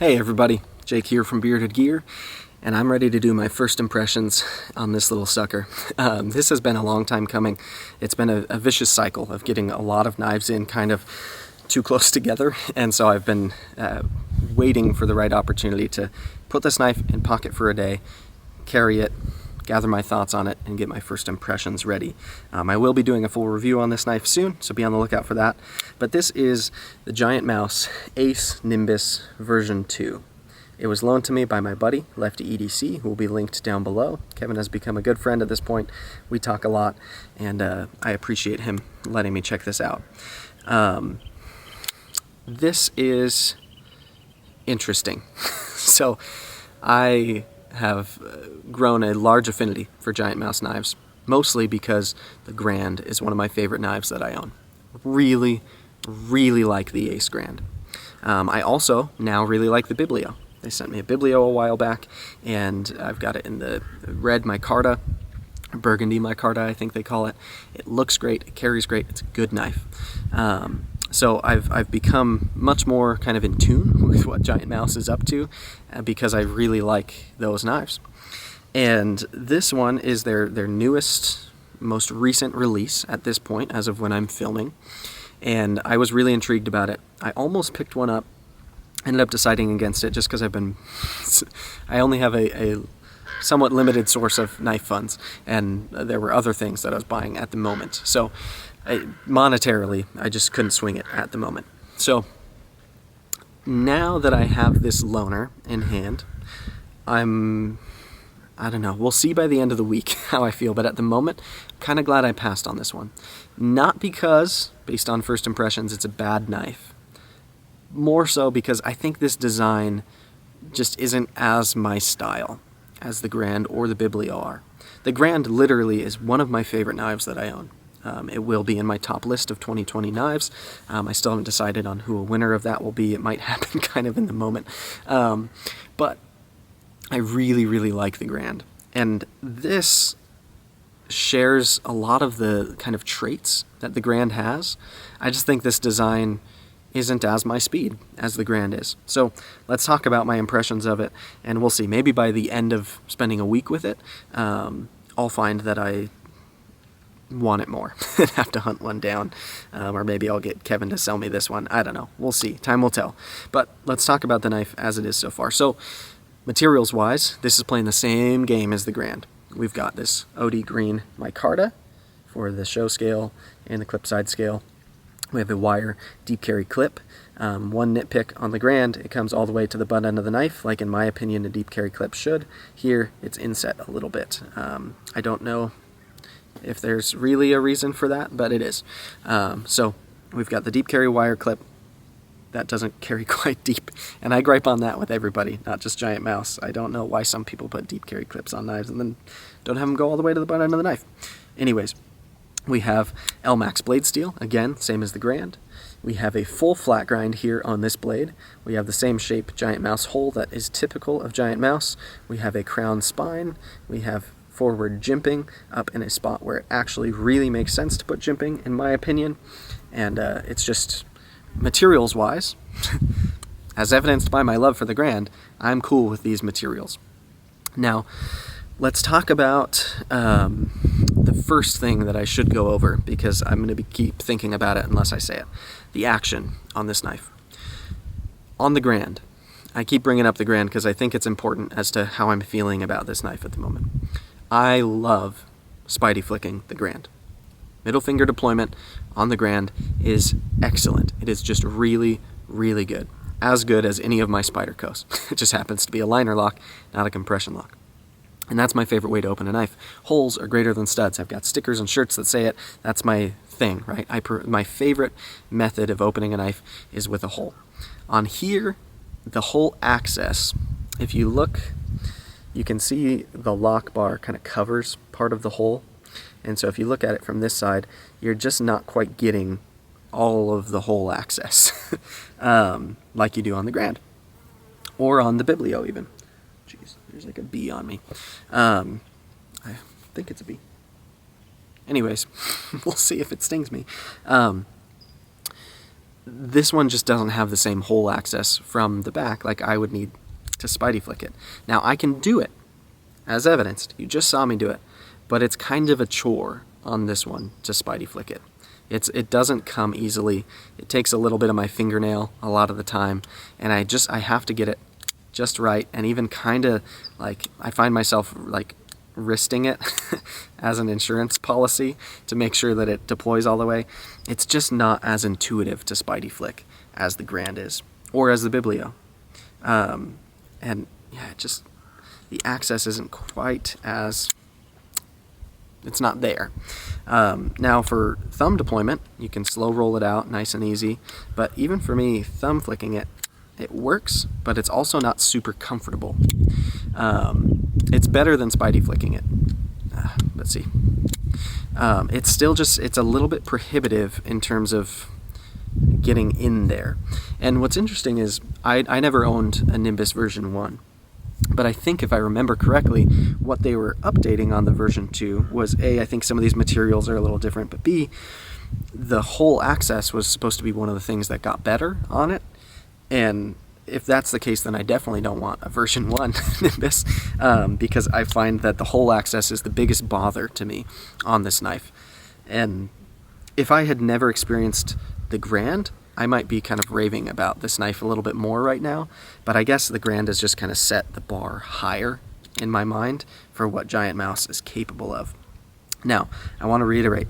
Hey everybody, Jake here from Bearded Gear, and I'm ready to do my first impressions on this little sucker. This has been a long time coming. It's been a vicious cycle of getting a lot of knives in kind of too close together, and so I've been waiting for the right opportunity to put this knife in pocket for a day, carry it, gather my thoughts on it, and get my first impressions ready. I will be doing a full review on this knife soon, so be on the lookout for that. But this is the GiantMouse Ace Nimbus version 2. It was loaned to me by my buddy, LeftyEDC, who will be linked down below. Kevin has become a good friend at this point. We talk a lot, and I appreciate him letting me check this out. This is interesting. So I have grown a large affinity for GiantMouse knives, mostly because the Grand is one of my favorite knives that I own. Really like the Ace Grand. I also now really like the Biblio. They sent me a Biblio a while back, and I've got it in the red micarta, burgundy micarta I think they call it. It looks great, it carries great, it's a good knife. So I've become much more kind of in tune with what GiantMouse is up to because I really like those knives. And this one is their newest, most recent release at this point, as of when I'm filming. And I was really intrigued about it. I almost picked one up, ended up deciding against it just because I only have a somewhat limited source of knife funds, and there were other things that I was buying at the moment. So monetarily, I just couldn't swing it at the moment. So now that I have this loaner in hand, I don't know, we'll see by the end of the week how I feel, but at the moment, I'm kind of glad I passed on this one. Not because, based on first impressions, it's a bad knife. More so because I think this design just isn't as my style as the Grand or the Biblio are. The Grand literally is one of my favorite knives that I own. It will be in my top list of 2020 knives. I still haven't decided on who a winner of that will be. It might happen kind of in the moment. But I really like the Grand. And this shares a lot of the kind of traits that the Grand has. I just think this design isn't as my speed as the Grand is. So let's talk about my impressions of it, and we'll see. Maybe by the end of spending a week with it, I'll find that I want it more and have to hunt one down, or maybe I'll get Kevin to sell me this one. I don't know. We'll see. Time will tell. But let's talk about the knife as it is so far. So materials wise, this is playing the same game as the Grand. We've got this OD green micarta for the show scale and the clip side scale. We have a wire deep carry clip. One nitpick on the Grand, it comes all the way to the butt end of the knife, like in my opinion a deep carry clip should. Here it's inset a little bit. I don't know if there's really a reason for that, but it is. So we've got the deep carry wire clip that doesn't carry quite deep, and I gripe on that with everybody, not just GiantMouse. I don't know why some people put deep carry clips on knives and then don't have them go all the way to the butt end of the knife. Anyways, we have LMAX blade steel, again, same as the Grand. We have a full flat grind here on this blade. We have the same shape GiantMouse hole that is typical of GiantMouse. We have a crown spine. We have forward jimping up in a spot where it actually really makes sense to put jimping, in my opinion. And it's just, materials-wise, as evidenced by my love for the Grand, I'm cool with these materials. Now, let's talk about the first thing that I should go over, because I'm going to keep thinking about it unless I say it. The action on this knife. On the Grand, I keep bringing up the Grand because I think it's important as to how I'm feeling about this knife at the moment. I love Spidey flicking the Grand. Middle finger deployment on the Grand is excellent. It is just really good. As good as any of my Spydercos. It just happens to be a liner lock, not a compression lock. And that's my favorite way to open a knife. Holes are greater than studs. I've got stickers and shirts that say it. That's my thing, right? My favorite method of opening a knife is with a hole. On here, the hole access, if you look, you can see the lock bar kind of covers part of the hole. And so if you look at it from this side, you're just not quite getting all of the hole access like you do on the Grand. Or on the Biblio even. Jeez, there's like a bee on me. I think it's a bee. Anyways, we'll see if it stings me. this one just doesn't have the same hole access from the back like I would need to spidey flick it. Now I can do it, as evidenced. You just saw me do it, but it's kind of a chore on this one to spidey flick it. It doesn't come easily. It takes a little bit of my fingernail a lot of the time, and I have to get it just right, and even kind of like I find myself like wristing it as an insurance policy to make sure that it deploys all the way. It's just not as intuitive to spidey flick as the Grand is, or as the Biblio. And yeah, just the access isn't quite as, it's not there. Now for thumb deployment, you can slow roll it out nice and easy, but even for me, thumb flicking it, it works, but it's also not super comfortable. It's better than spidey flicking it. Let's see. It's still just, it's a little bit prohibitive in terms of getting in there. And what's interesting is I never owned a Nimbus version 1. But I think if I remember correctly, what they were updating on the version 2 was A, I think some of these materials are a little different, but B, the hole access was supposed to be one of the things that got better on it. And if that's the case, then I definitely don't want a version 1 Nimbus, because I find that the hole access is the biggest bother to me on this knife. And if I had never experienced the Grand, I might be kind of raving about this knife a little bit more right now, but I guess the Grand has just kind of set the bar higher in my mind for what GiantMouse is capable of. Now, I want to reiterate,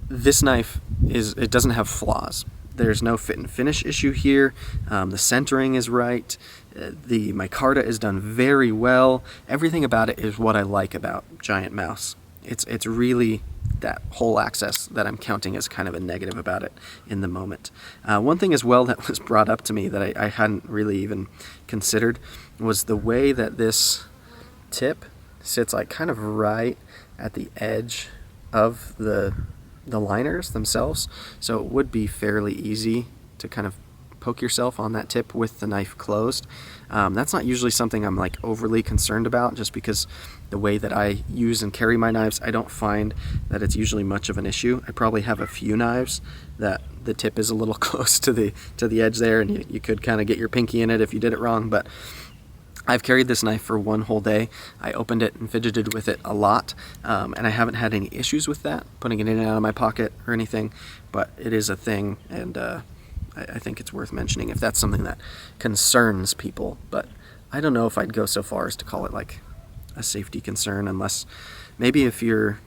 this knife it doesn't have flaws. There's no fit and finish issue here. The centering is right. The micarta is done very well. Everything about it is what I like about GiantMouse. It's really that whole access that I'm counting as kind of a negative about it in the moment. One thing as well that was brought up to me that I hadn't really even considered was the way that this tip sits like kind of right at the edge of the liners themselves, so it would be fairly easy to kind of poke yourself on that tip with the knife closed. That's not usually something I'm like overly concerned about, just because the way that I use and carry my knives, I don't find that it's usually much of an issue. I probably have a few knives that the tip is a little close to the edge there, and you could kind of get your pinky in it if you did it wrong, but I've carried this knife for one whole day. I opened it and fidgeted with it a lot, and I haven't had any issues with that, putting it in and out of my pocket or anything, but it is a thing, and I think it's worth mentioning if that's something that concerns people. But I don't know if I'd go so far as to call it like a safety concern, unless maybe if you're,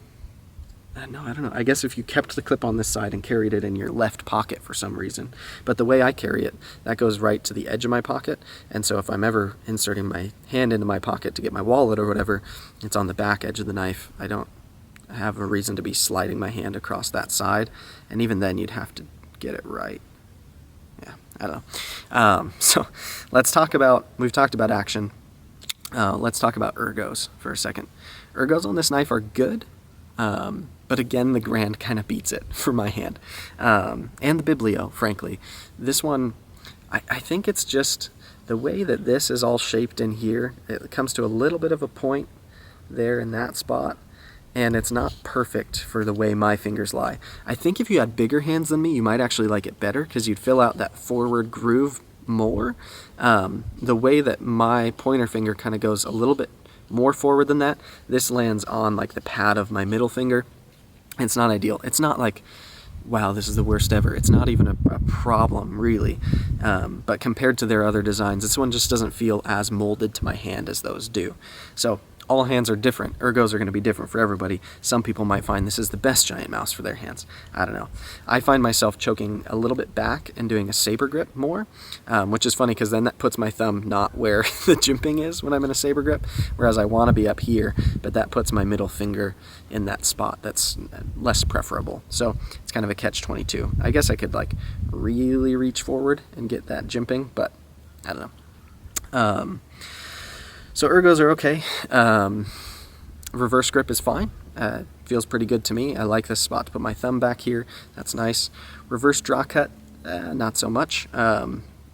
no, I don't know. I guess if you kept the clip on this side and carried it in your left pocket for some reason. But the way I carry it, that goes right to the edge of my pocket. And so if I'm ever inserting my hand into my pocket to get my wallet or whatever, it's on the back edge of the knife. I don't have a reason to be sliding my hand across that side. And even then you'd have to get it right. Yeah, I don't know. So let's talk about, we've talked about action. Let's talk about ergos for a second. Ergos on this knife are good. But again, the Grand kind of beats it for my hand. And the Biblio, frankly. This one, I think it's just the way that this is all shaped in here. It comes to a little bit of a point there in that spot, and it's not perfect for the way my fingers lie. I think if you had bigger hands than me, you might actually like it better, because you'd fill out that forward groove more. The way that my pointer finger kind of goes a little bit more forward than that, this lands on like the pad of my middle finger. It's not ideal. It's not like, wow, this is the worst ever. It's not even a problem, really. But compared to their other designs, this one just doesn't feel as molded to my hand as those do. So all hands are different. Ergos are going to be different for everybody. Some people might find this is the best GiantMouse for their hands. I don't know. I find myself choking a little bit back and doing a saber grip more, which is funny because then that puts my thumb not where the jimping is when I'm in a saber grip, whereas I want to be up here, but that puts my middle finger in that spot. That's less preferable. So it's kind of a catch-22. I guess I could like really reach forward and get that jimping, but I don't know. So ergos are okay. Reverse grip is fine. Feels pretty good to me. I like this spot to put my thumb back here. That's nice. Reverse draw cut, not so much.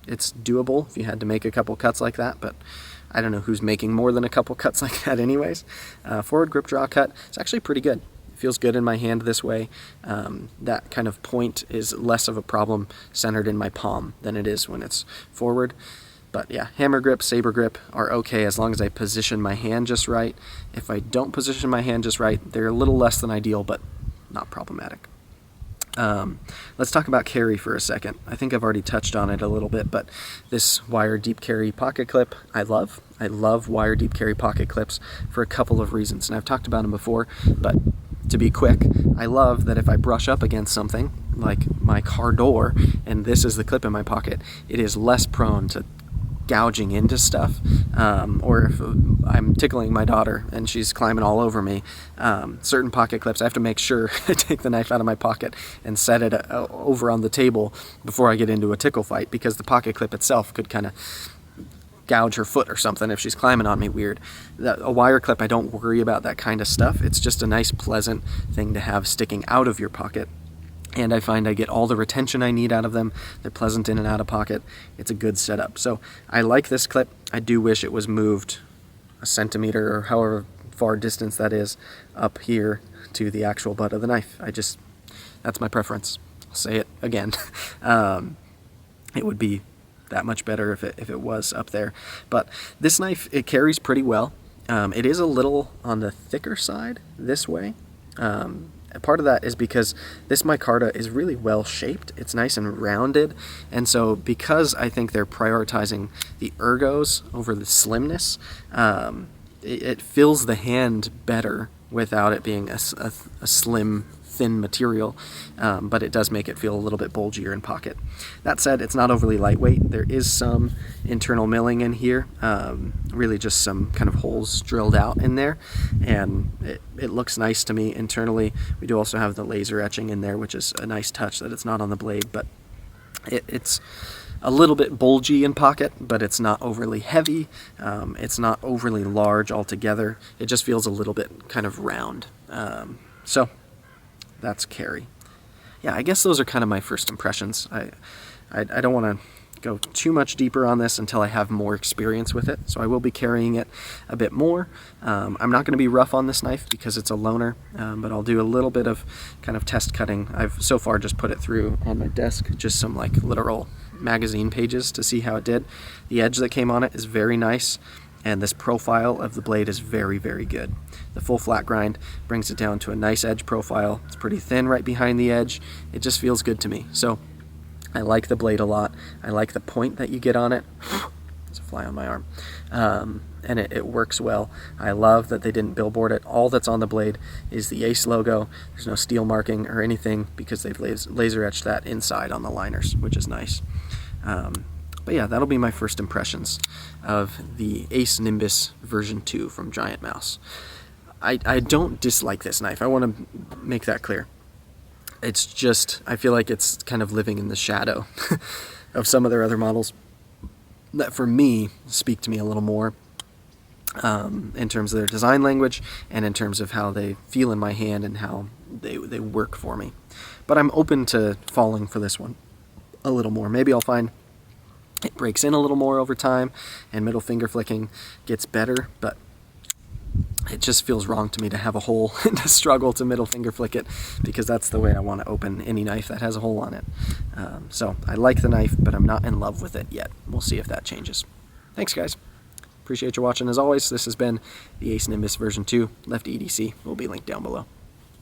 It's doable if you had to make a couple cuts like that, but I don't know who's making more than a couple cuts like that anyways. Forward grip draw cut, it's actually pretty good. It feels good in my hand this way. That kind of point is less of a problem centered in my palm than it is when it's forward. But yeah, hammer grip, saber grip are okay as long as I position my hand just right. If I don't position my hand just right, they're a little less than ideal, but not problematic. Let's talk about carry for a second. I think I've already touched on it a little bit, but this wire deep carry pocket clip I love. I love wire deep carry pocket clips for a couple of reasons, and I've talked about them before, but to be quick, I love that if I brush up against something like my car door and this is the clip in my pocket, it is less prone to gouging into stuff, or if I'm tickling my daughter and she's climbing all over me, certain pocket clips, I have to make sure I take the knife out of my pocket and set it over on the table before I get into a tickle fight, because the pocket clip itself could kind of gouge her foot or something if she's climbing on me weird. A wire clip, I don't worry about that kind of stuff. It's just a nice, pleasant thing to have sticking out of your pocket. And I find I get all the retention I need out of them. They're pleasant in and out of pocket. It's a good setup. So I like this clip. I do wish it was moved a centimeter or however far distance that is up here to the actual butt of the knife. That's my preference. I'll say it again. It would be that much better if it was up there. But this knife, it carries pretty well. It is a little on the thicker side this way. Part of that is because this micarta is really well shaped. It's nice and rounded, and so because I think they're prioritizing the ergos over the slimness, it fills the hand better without it being a slim, thin material, but it does make it feel a little bit bulgier in pocket. That said, it's not overly lightweight. There is some internal milling in here, really just some kind of holes drilled out in there, and it looks nice to me internally. We do also have the laser etching in there, which is a nice touch that it's not on the blade, but it's a little bit bulgy in pocket, but it's not overly heavy. It's not overly large altogether. It just feels a little bit kind of round. So that's carry. Yeah, I guess those are kind of my first impressions. I don't want to go too much deeper on this until I have more experience with it, so I will be carrying it a bit more. I'm not going to be rough on this knife because it's a loaner, but I'll do a little bit of kind of test cutting. I've so far just put it through on my desk, just some like literal magazine pages to see how it did. The edge that came on it is very nice, and this profile of the blade is very, very good. The full flat grind brings it down to a nice edge profile. It's pretty thin right behind the edge. It just feels good to me. So I like the blade a lot. I like the point that you get on it. There's a fly on my arm. And it works well. I love that they didn't billboard it. All that's on the blade is the Ace logo. There's no steel marking or anything because they've laser etched that inside on the liners, which is nice. But yeah, that'll be my first impressions of the Ace Nimbus version 2 from GiantMouse. I don't dislike this knife. I want to make that clear. It's just, I feel like it's kind of living in the shadow of some of their other models that for me speak to me a little more in terms of their design language and in terms of how they feel in my hand and how they work for me. But I'm open to falling for this one a little more. Maybe I'll find it breaks in a little more over time and middle finger flicking gets better, but it just feels wrong to me to have a hole and to struggle to middle finger flick it, because that's the way I want to open any knife that has a hole on it. So I like the knife, but I'm not in love with it yet. We'll see if that changes. Thanks, guys. Appreciate you watching as always. This has been the Ace Nimbus version 2, LeftyEDC. Will be linked down below.